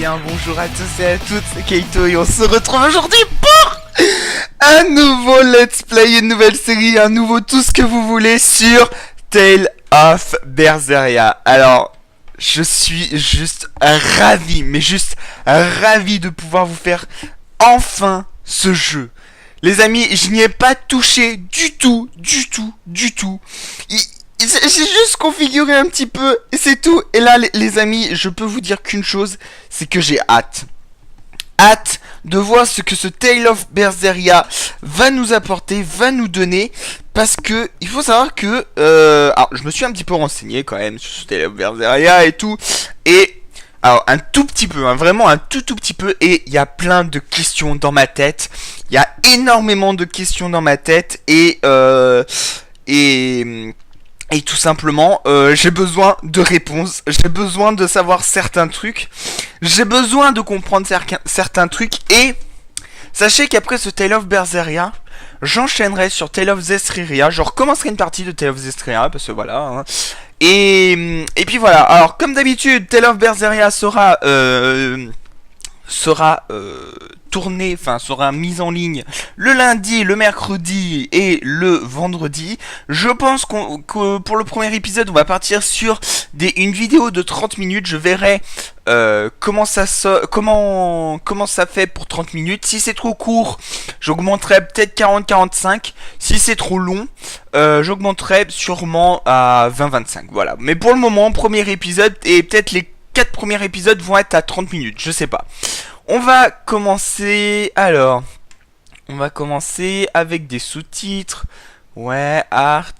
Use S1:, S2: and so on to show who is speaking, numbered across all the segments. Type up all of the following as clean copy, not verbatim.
S1: bien, bonjour à tous et à toutes, c'est Keito et on se retrouve aujourd'hui pour un nouveau let's play, une nouvelle série, un nouveau tout ce que vous voulez sur Tale of Berseria. Alors, je suis juste ravi, mais juste ravi de pouvoir vous faire enfin ce jeu. Les amis, je n'y ai pas touché du tout. J'ai juste configuré un petit peu et c'est tout. Et là, les amis, je peux vous dire qu'une chose, c'est que j'ai hâte. Hâte de voir ce que ce Tale of Berseria va nous apporter, va nous donner. Parce que il faut savoir que alors je me suis un petit peu renseigné quand même sur ce Tale of Berseria et tout. Et alors un tout petit peu, hein, vraiment un tout petit peu. Et il y a plein de questions dans ma tête. Il y a énormément de questions dans ma tête. Et tout simplement, j'ai besoin de réponses, j'ai besoin de savoir certains trucs, j'ai besoin de comprendre certains trucs, et sachez qu'après ce Tale of Berseria, j'enchaînerai sur Tale of Zestiria, je recommencerai une partie de Tale of Zestiria, parce que voilà, hein. Et puis voilà, alors comme d'habitude, Tale of Berseria sera tournée, enfin sera mise en ligne le lundi, le mercredi et le vendredi. Je pense que pour le premier épisode, on va partir sur une vidéo de 30 minutes. Je verrai comment ça fait pour 30 minutes. Si c'est trop court, j'augmenterai peut-être 40-45. Si c'est trop long, j'augmenterai sûrement à 20-25. Voilà. Mais pour le moment, premier épisode et peut-être les 4 premiers épisodes vont être à 30 minutes. Je sais pas. On va commencer avec des sous-titres. Ouais, art,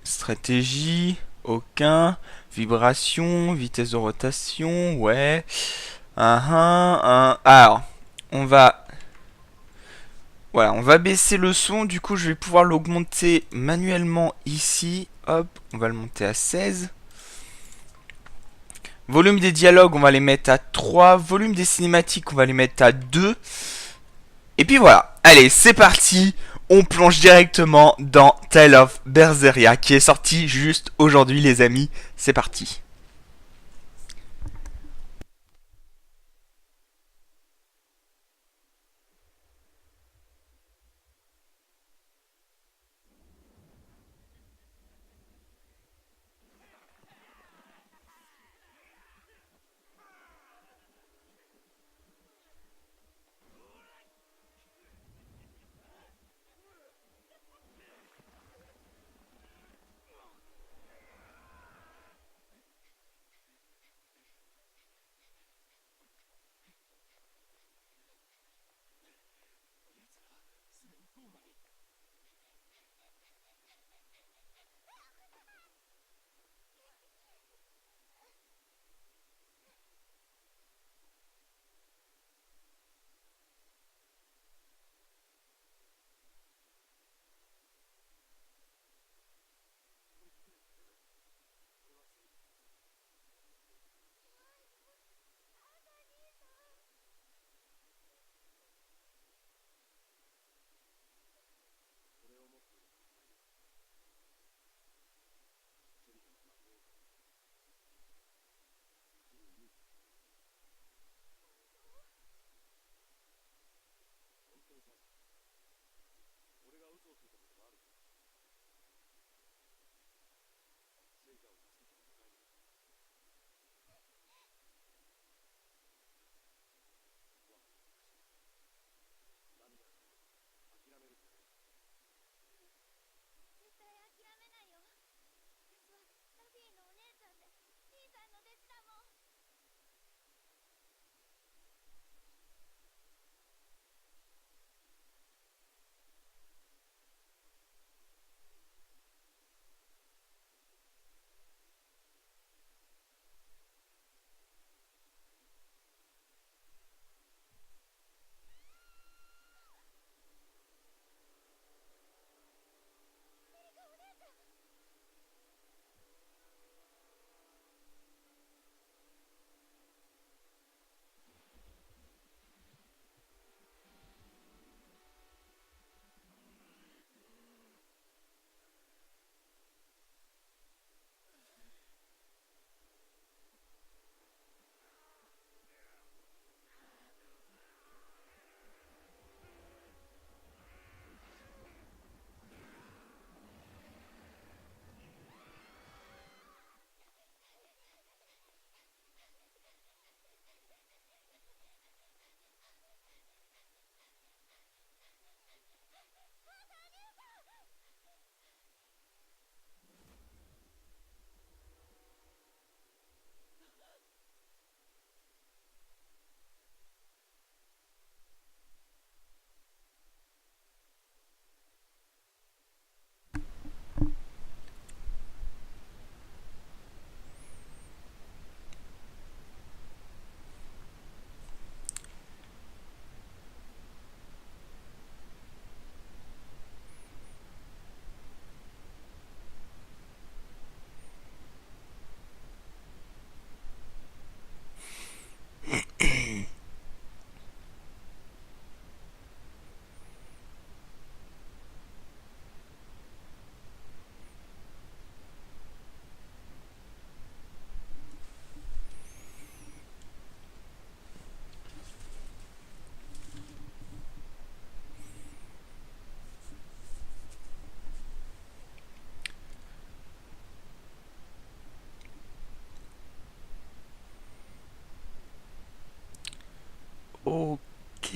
S1: stratégie, aucun, vibration, vitesse de rotation, ouais. Alors, on va voilà, on va baisser le son, du coup, je vais pouvoir l'augmenter manuellement ici. Hop, on va le monter à 16. Volume des dialogues, on va les mettre à 3. Volume des cinématiques, on va les mettre à 2. Et puis voilà. Allez, c'est parti. On plonge directement dans Tale of Berseria qui est sorti juste aujourd'hui, les amis. C'est parti. Ok.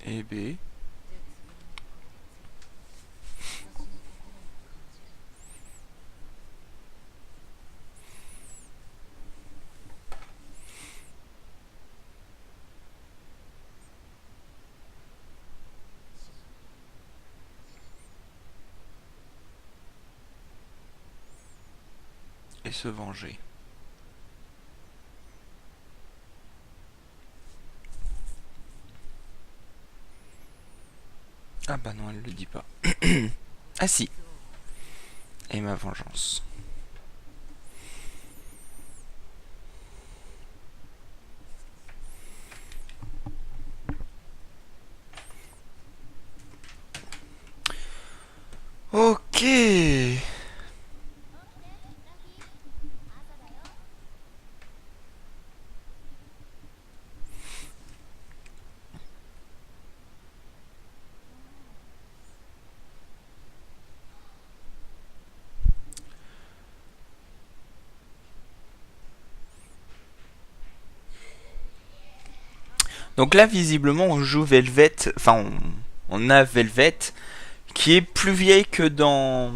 S1: Et B. Et se venger. Ah bah non, elle le dit pas. Ah si. Et ma vengeance. Ok. Donc là, visiblement, on joue Velvet. Enfin, on a Velvet qui est plus vieille que dans.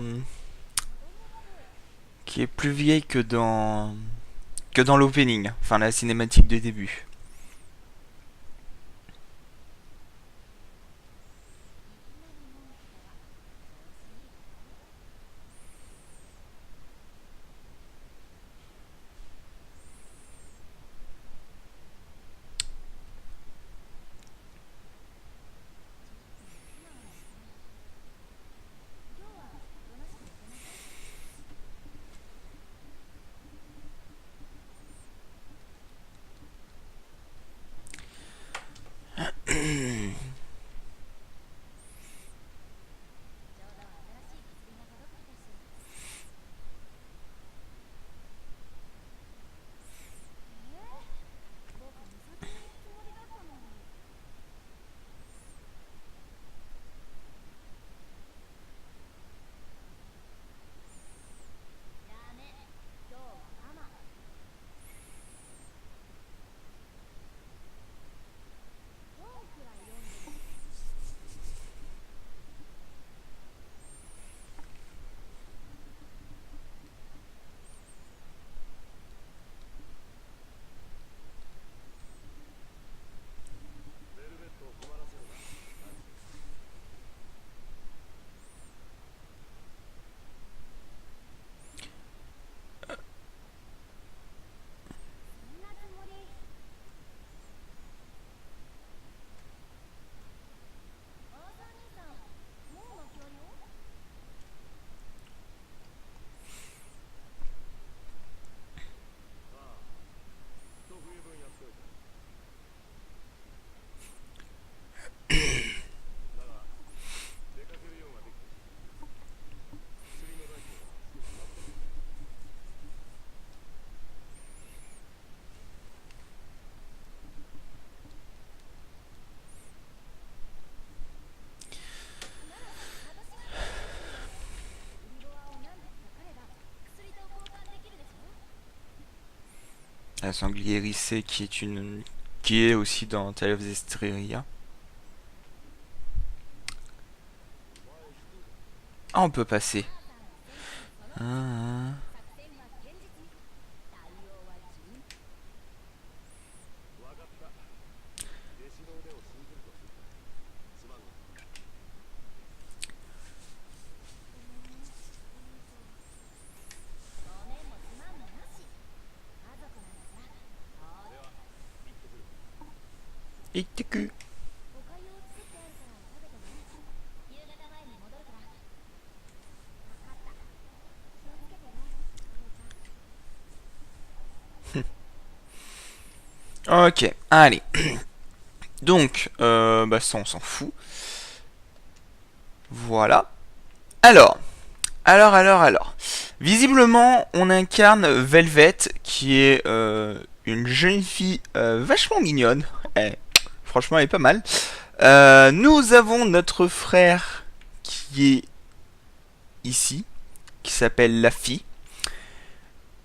S1: Qui est plus vieille que dans. Que dans l'opening. Enfin, la cinématique de début. Un sanglier hérissé qui est aussi dans Tale of Zestiria. Ah, on peut passer. Ah, ITQ. Ok, allez. Donc, bah ça on s'en fout. Voilà. Alors, alors. Visiblement, on incarne Velvet, qui est une jeune fille vachement mignonne. Franchement, elle est pas mal. Nous avons notre frère qui est ici, qui s'appelle Laffy.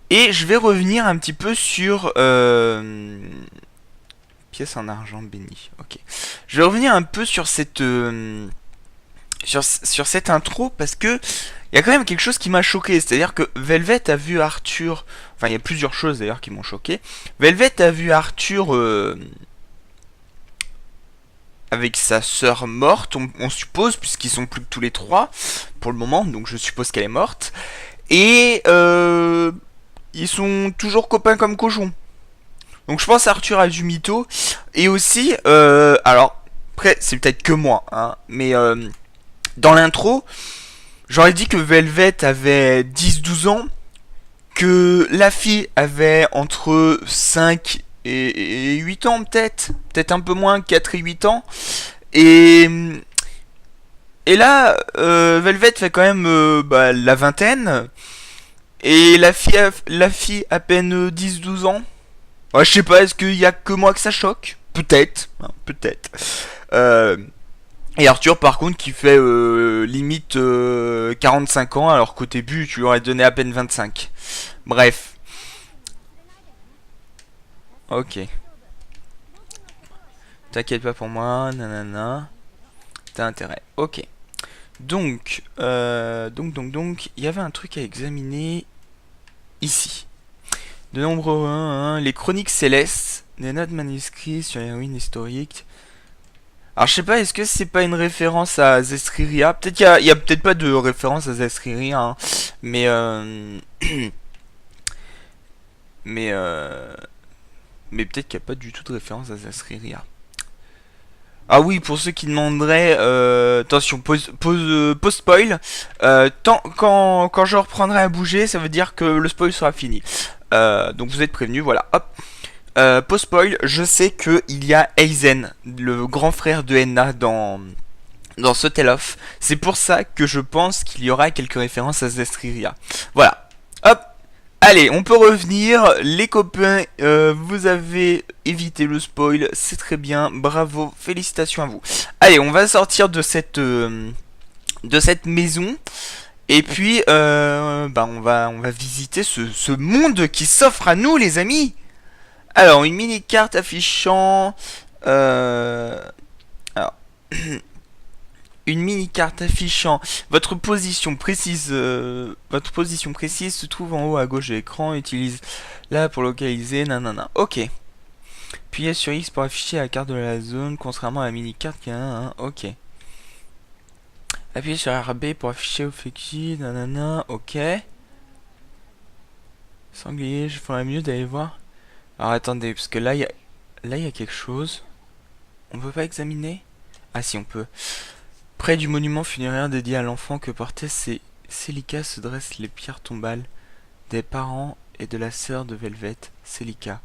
S1: Et je vais revenir un petit peu sur... pièce en argent béni. Ok. Je vais revenir un peu sur cette... sur cette intro parce que il y a quand même quelque chose qui m'a choqué, c'est-à-dire que Velvet a vu Arthur, enfin il y a plusieurs choses d'ailleurs qui m'ont choqué. Velvet a vu Arthur avec sa sœur morte, on suppose, puisqu'ils sont plus que tous les trois pour le moment, donc je suppose qu'elle est morte. Et ils sont toujours copains comme cochons. Donc je pense Arthur a du mytho. Et aussi, alors, après c'est peut-être que moi, hein, mais dans l'intro, j'aurais dit que Velvet avait 10-12 ans, que la fille avait entre 5 et 8 ans peut-être un peu moins, 4 et 8 ans. Et, et là, Velvet fait quand même bah, la vingtaine, et la fille à peine 10-12 ans. Ouais, je sais pas, est-ce qu'il y a que moi que ça choque? Peut-être, hein, peut-être. Euh, Et Arthur, par contre, qui fait limite 45 ans, alors qu'au début, tu lui aurais donné à peine 25. Bref. Ok. T'inquiète pas pour moi, nanana. T'as intérêt. Ok. Donc, il y avait un truc à examiner ici. De nombreux les chroniques célestes, des notes manuscrites sur les ruines historiques. Alors je sais pas, est-ce que c'est pas une référence à Zestria? Peut-être qu'il y a peut-être pas de référence à Zestria, hein, mais mais euh, mais peut-être qu'il n'y a pas du tout de référence à Zestria. Ah oui, pour ceux qui demanderaient, attention, pause spoil. Quand je reprendrai à bouger, ça veut dire que le spoil sera fini. Donc vous êtes prévenus, voilà, hop. Pause spoil, je sais qu'il y a Aizen, le grand frère de Enna dans ce tell-off. C'est pour ça que je pense qu'il y aura quelques références à Zestria. Voilà, hop. Allez, on peut revenir. Les copains, vous avez évité le spoil, c'est très bien. Bravo, félicitations à vous. Allez, on va sortir de cette maison. Et puis, bah, on va visiter ce monde qui s'offre à nous, les amis. Alors, une mini-carte affichant... alors, une mini-carte affichant votre position précise se trouve en haut à gauche de l'écran. Utilise là pour localiser, nanana. Ok. Appuyez sur X pour afficher la carte de la zone, contrairement à la mini-carte qui a un... Ok. Appuyez sur RB pour afficher au FX, nanana. Ok. Sanglier, je ferais mieux d'aller voir. Alors attendez, parce que là, il y a quelque chose. On peut pas examiner? Ah si, on peut. Près du monument funéraire dédié à l'enfant que portait Celica se dressent les pierres tombales des parents et de la sœur de Velvet, Celica.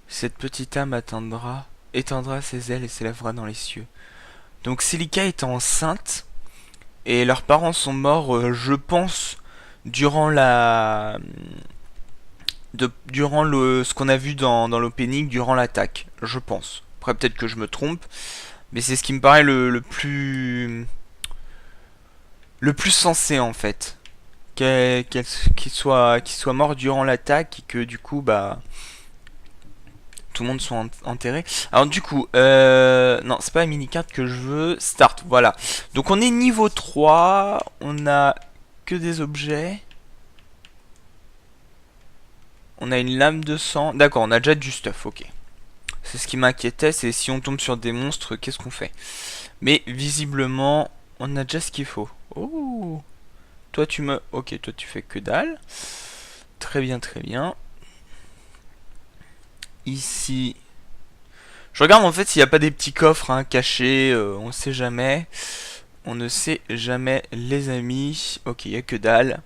S1: Cette petite âme étendra ses ailes et s'élèvera dans les cieux. Donc Celica est enceinte et leurs parents sont morts, je pense, durant ce qu'on a vu dans l'opening, durant l'attaque, je pense. Après peut-être que je me trompe, mais c'est ce qui me paraît le plus sensé en fait. qu'il soit mort durant l'attaque et que du coup, bah, tout le monde soit enterré. Alors du coup, non, c'est pas la mini-carte que je veux. Start, voilà. Donc on est niveau 3, on a que des objets. On a une lame de sang. D'accord, on a déjà du stuff, ok. C'est ce qui m'inquiétait, c'est si on tombe sur des monstres, qu'est-ce qu'on fait? Mais visiblement, on a déjà ce qu'il faut. Oh! Toi tu me... Ok, toi tu fais que dalle. Très bien, très bien. Ici... Je regarde en fait s'il n'y a pas des petits coffres hein, cachés, on ne sait jamais. On ne sait jamais les amis. Ok, il n'y a que dalle.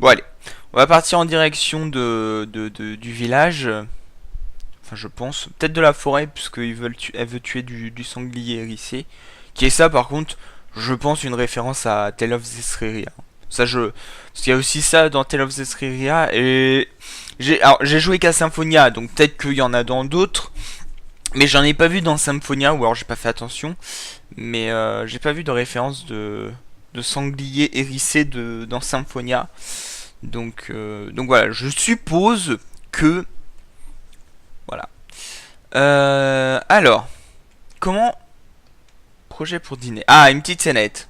S1: Bon allez, on va partir en direction du village. Enfin je pense, peut-être de la forêt, puisqu'elle veut tuer du sanglier hérissé. Qui est ça par contre, je pense une référence à Tale of Zestiria. Parce qu'il y a aussi ça dans Tale of Zestiria. Et j'ai joué qu'à Symphonia, donc peut-être qu'il y en a dans d'autres. Mais j'en ai pas vu dans Symphonia, ou alors j'ai pas fait attention. Mais j'ai pas vu de référence de sanglier hérissé dans Symphonia. Donc voilà, je suppose que... Voilà. Alors, comment... Projet pour dîner. Ah, une petite scénette.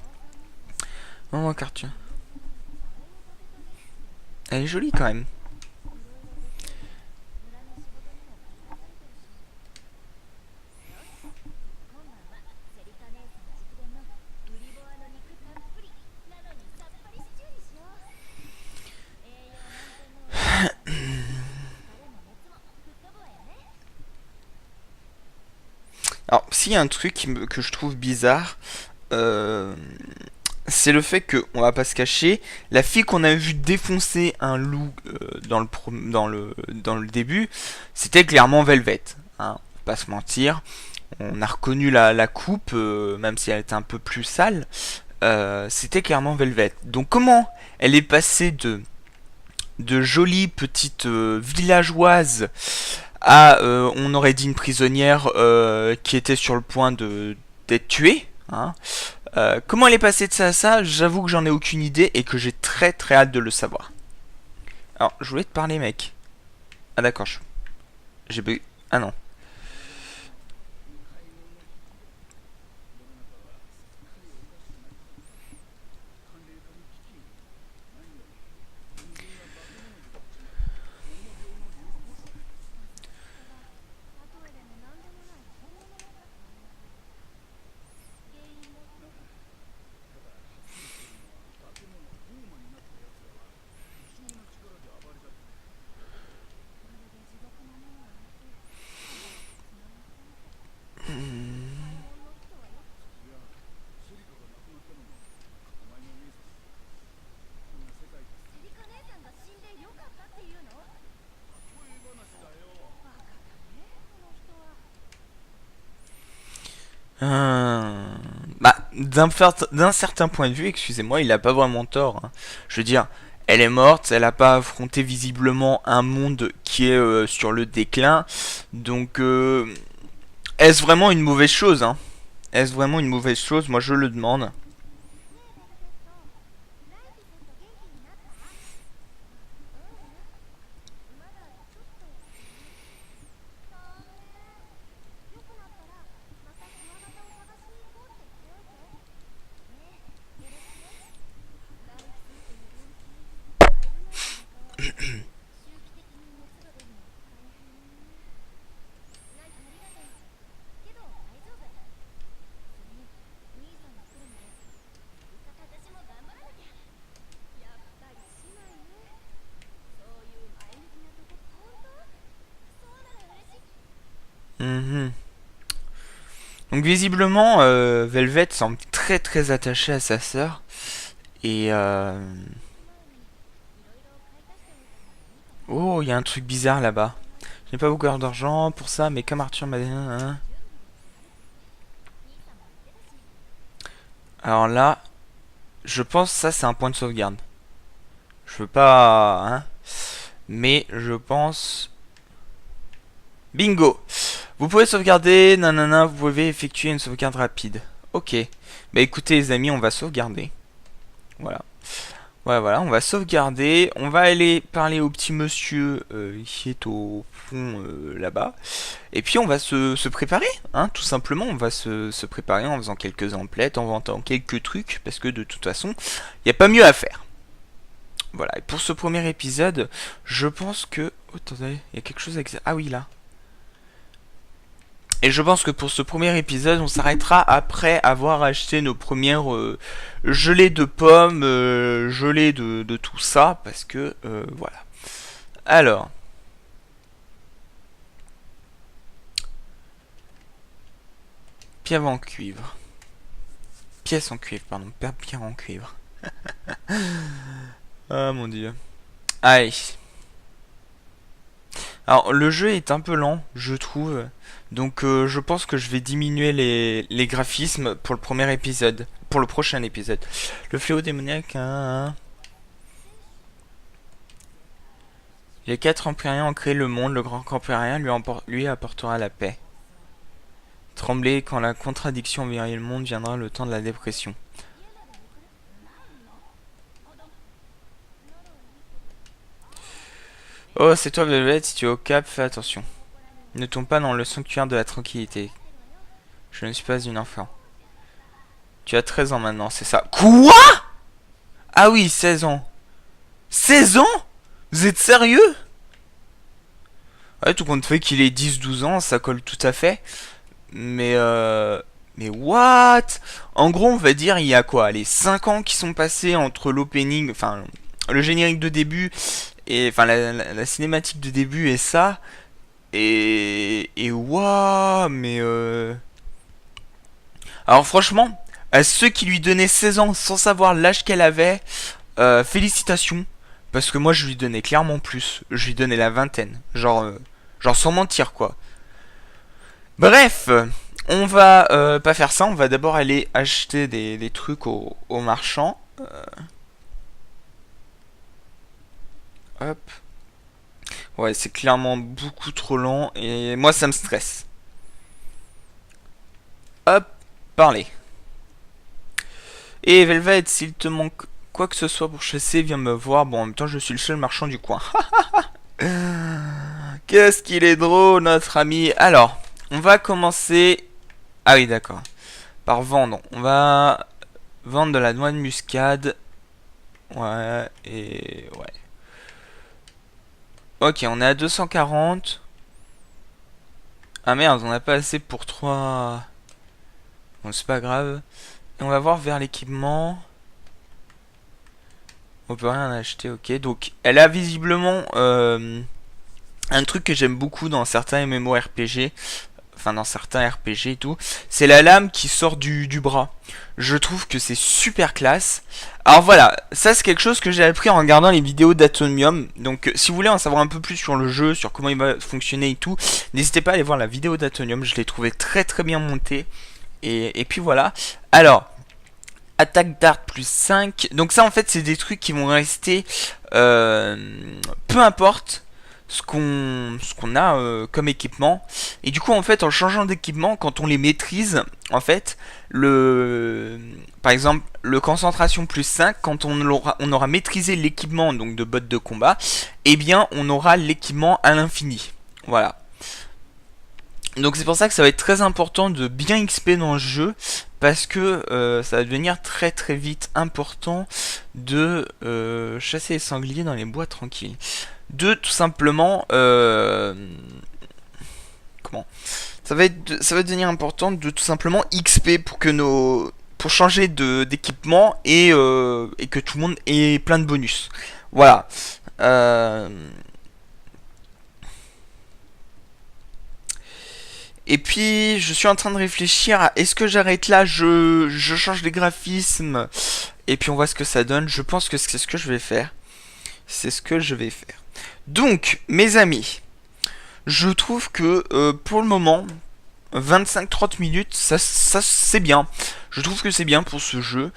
S1: Oh, cartoon. Elle est jolie quand même. Alors, s'il y a un truc que je trouve bizarre, c'est le fait que, on va pas se cacher, la fille qu'on a vu défoncer un loup dans le début, c'était clairement Velvet. Hein, faut pas se mentir. On a reconnu la coupe, même si elle était un peu plus sale. C'était clairement Velvet. Donc comment elle est passée de jolie petite villageoise à, on aurait dit une prisonnière qui était sur le point d'être tuée. Hein. Comment elle est passée de ça à ça, j'avoue que j'en ai aucune idée et que j'ai très très hâte de le savoir. Alors, je voulais te parler, mec. Ah d'accord, j'ai... Ah non. Bah, d'un certain point de vue, excusez-moi, il a pas vraiment tort. Hein. Je veux dire, elle est morte, elle a pas affronté visiblement un monde qui est sur le déclin. Donc, est-ce vraiment une mauvaise chose hein? Est-ce vraiment une mauvaise chose? Moi, je le demande. Mhm. Donc visiblement, Velvet semble très très attaché à sa sœur. Et... Oh, il y a un truc bizarre là-bas. Je n'ai pas beaucoup d'argent pour ça, mais comme Arthur m'a dit... Hein. Alors là, je pense que ça c'est un point de sauvegarde. Je veux pas... Hein, mais je pense... Bingo! Vous pouvez sauvegarder, nanana, vous pouvez effectuer une sauvegarde rapide. Ok. Bah écoutez les amis, on va sauvegarder. Voilà. Ouais, voilà, on va sauvegarder. On va aller parler au petit monsieur qui est au fond là-bas. Et puis on va se préparer, hein, tout simplement. On va se préparer en faisant quelques emplettes, en vendant quelques trucs, parce que de toute façon, il n'y a pas mieux à faire. Voilà, et pour ce premier épisode, je pense que... Oh, attendez, il y a quelque chose avec ça. Ah oui, là. Et je pense que pour ce premier épisode, on s'arrêtera après avoir acheté nos premières gelées de pommes, gelées de tout ça, parce que voilà. Alors, pierre en cuivre. Pièce en cuivre, pardon, pierre en cuivre. Ah mon dieu. Allez. Alors, le jeu est un peu lent, je trouve. Donc, je pense que je vais diminuer les graphismes pour le premier épisode. Pour le prochain épisode. Le fléau démoniaque, hein. Les 4 empyréens ont créé le monde. Le grand empyrien lui apportera la paix. Trembler quand la contradiction envahit le monde viendra le temps de la dépression. Oh, c'est toi, Velvet, si tu es au cap, fais attention. Ne tombe pas dans le sanctuaire de la tranquillité. Je ne suis pas une enfant. Tu as 13 ans maintenant, c'est ça. Quoi? Ah oui, 16 ans. 16 ans? Vous êtes sérieux? Ouais, tout compte fait qu'il ait 10-12 ans, ça colle tout à fait. Mais Mais what? En gros, on va dire, il y a quoi? Les 5 ans qui sont passés entre l'opening, enfin, le générique de début, et enfin, la cinématique de début et ça. Et waouh, mais Alors franchement, à ceux qui lui donnaient 16 ans sans savoir l'âge qu'elle avait, félicitations. Parce que moi je lui donnais clairement plus. Je lui donnais la vingtaine. Genre sans mentir quoi. Bref, on va pas faire ça. On va d'abord aller acheter des trucs au marchand. Hop. Ouais, c'est clairement beaucoup trop lent. Et moi ça me stresse. Hop, parler. Et Velvet, s'il te manque quoi que ce soit pour chasser, viens me voir. Bon, en même temps, je suis le seul marchand du coin. Qu'est-ce qu'il est drôle, notre ami. Alors, on va commencer... Ah oui, d'accord. Par vendre. On va vendre de la noix de muscade. Ouais, et... Ouais. Ok, on est à 240. Ah merde, on n'a pas assez pour 3... Bon, c'est pas grave. Et on va voir vers l'équipement. On peut rien acheter, ok. Donc, elle a visiblement un truc que j'aime beaucoup dans certains MMORPG. Enfin, dans certains RPG et tout. C'est la lame qui sort du bras. Je trouve que c'est super classe. Alors voilà, ça c'est quelque chose que j'ai appris en regardant les vidéos d'Atomium. Donc, si vous voulez en savoir un peu plus sur le jeu, sur comment il va fonctionner et tout, n'hésitez pas à aller voir la vidéo d'Atomium. Je l'ai trouvé très très bien montée. Et puis voilà. Alors... Attaque d'art plus 5. Donc ça en fait c'est des trucs qui vont rester peu importe ce qu'on a comme équipement. Et du coup en fait en changeant d'équipement, quand on les maîtrise, en fait par exemple le concentration plus 5, quand on aura maîtrisé l'équipement donc de bot de combat, eh bien on aura l'équipement à l'infini. Voilà. Donc c'est pour ça que ça va être très important de bien XP dans le jeu, parce que ça va devenir très très vite important de chasser les sangliers dans les bois tranquilles. De tout simplement... comment ça va devenir important de tout simplement XP pour que pour changer d'équipement et que tout le monde ait plein de bonus. Voilà. Et puis, je suis en train de réfléchir à est-ce que j'arrête là, je change les graphismes, et puis on voit ce que ça donne. Je pense que c'est ce que je vais faire. C'est ce que je vais faire. Donc, mes amis, je trouve que pour le moment, 25-30 minutes, ça c'est bien. Je trouve que c'est bien pour ce jeu,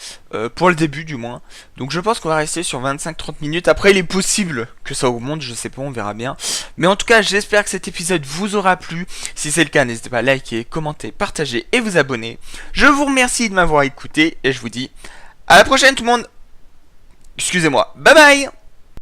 S1: pour le début du moins. Donc je pense qu'on va rester sur 25-30 minutes. Après il est possible que ça augmente, je sais pas, on verra bien. Mais en tout cas j'espère que cet épisode vous aura plu. Si c'est le cas, n'hésitez pas à liker, commenter, partager et vous abonner. Je vous remercie de m'avoir écouté et je vous dis à la prochaine tout le monde. Excusez-moi. Bye bye.